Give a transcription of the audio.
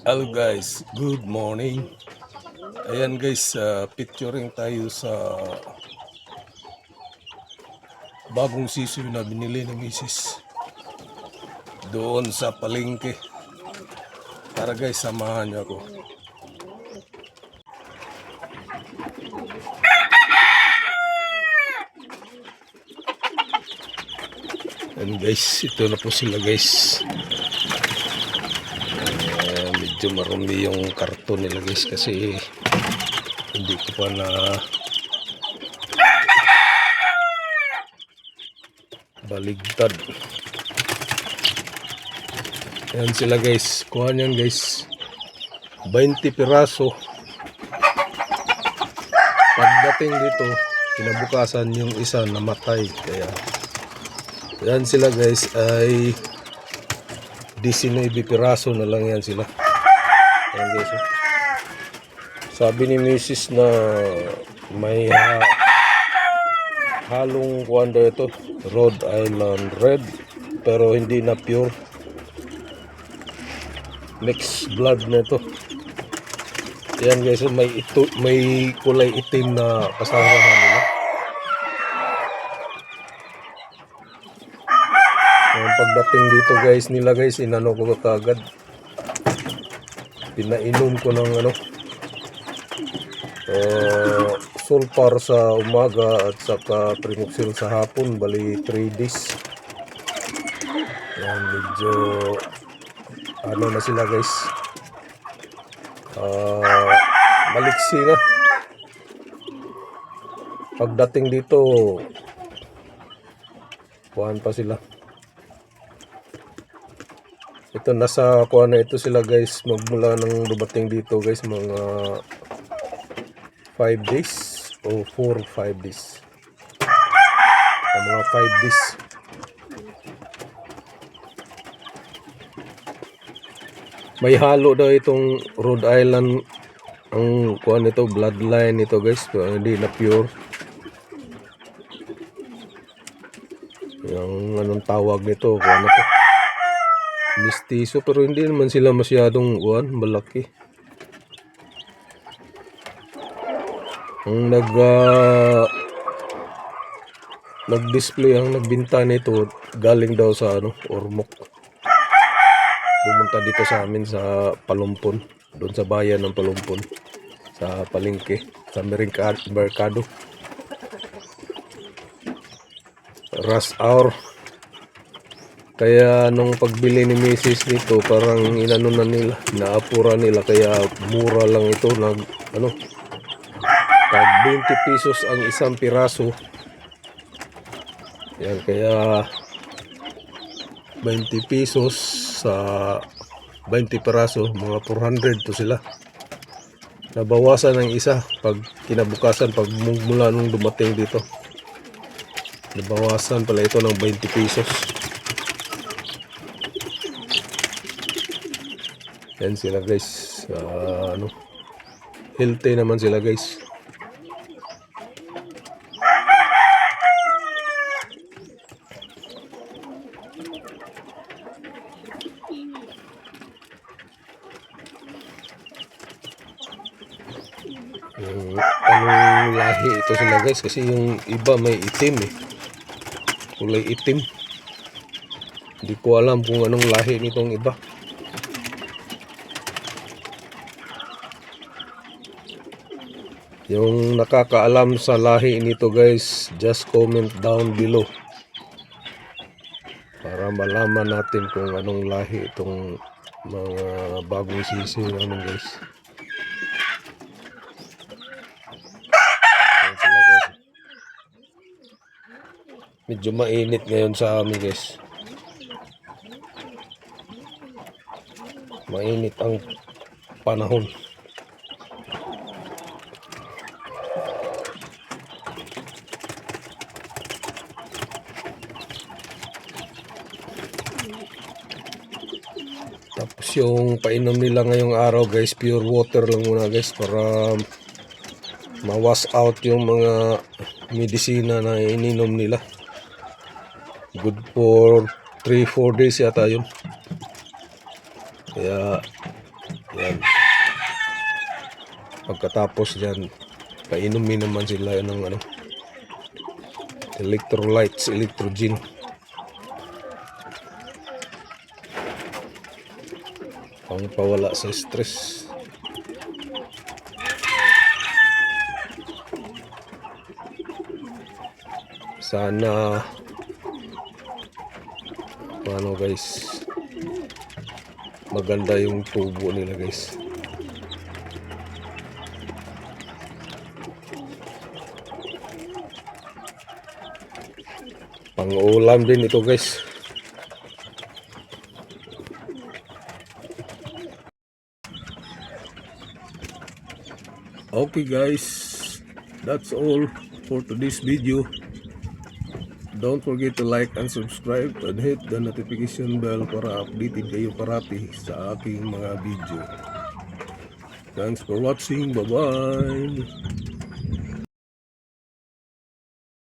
Hello guys, good morning. Ayan guys, picturing tayo sa bagong sisiw na binili ni Mrs. doon sa palengke. Tara guys, samahan niyo ako. Ayan guys, ito na po sila guys. Medyo marumi yung karton nila guys kasi hindi ko pa na baligtad. Ayan sila guys, kuha niyan guys, 20 piraso. Pagdating dito, kinabukasan yung isa namatay. Kaya yan sila guys ay 19 piraso na lang yan sila. Ayan guys, sabi ni Mrs. na may halong kuwanda ito, Rhode Island Red, pero hindi na pure, mixed blood na ito. Ayan guys, may kulay itim na kasarahan nila. Pagdating dito guys nila guys, inano ko kagad, pinainom ko ng sulfar sa umaga at saka Primoxil sa hapon, bali 3 days. Yan, medyo na sila guys, maliksi na. Pagdating dito kuhaan pa sila. Ito nasa kuha na ito sila guys, magmula nang dumating dito guys, mga 5 days o 4-5 days. Mga 5 days. May halo daw itong Rhode Island, ang kuha nito, bloodline nito guys, hindi na pure. Yung anong tawag nito, kuha na to, mistiso, pero hindi naman sila masyadong malaki. Ang nag-display, ang nagbinta nito galing daw sa Ormoc. Pumunta dito sa amin sa Palumpon, doon sa bayan ng Palumpon, sa palengke, sa Mercado. Rush hour. Kaya nung pagbili ni Mrs. nito, parang inano na nila, naapura nila, kaya mura lang ito, tag 20 pesos ang isang piraso. Yan, kaya 20 pesos sa 20 piraso, mga 400 to sila. Nabawasan ng isa pag kinabukasan, pag mula nung dumating dito, nabawasan pala ito ng 20 pesos. Yan sila guys, healthy naman sila guys. Anong lahi ito sila guys, kasi yung iba may itim kulay itim. Hindi ko alam kung anong lahi nitong iba. Yung nakakaalam sa lahi nito guys, just comment down below para malaman natin kung anong lahi itong mga bagong sisiw namin guys. Ayan sila guys. Medyo mainit ngayon sa amin guys. Mainit ang panahon. Tapos yung painom nila ngayong araw guys, pure water lang muna guys, para ma-wash out yung mga medisina na ininom nila. Good for 3-4 days yata yun. Kaya Yan. Pagkatapos dyan, painumin naman sila ng ano, electrolytes, electrogen. Pang pawala sa stress. Sana ano guys, maganda yung tubo nila guys. Pang-ulam din ito guys. Okay guys, that's all for today's video. Don't forget to like and subscribe and hit the notification bell para updated kayo parati sa aking mga video. Thanks for watching. Bye-bye.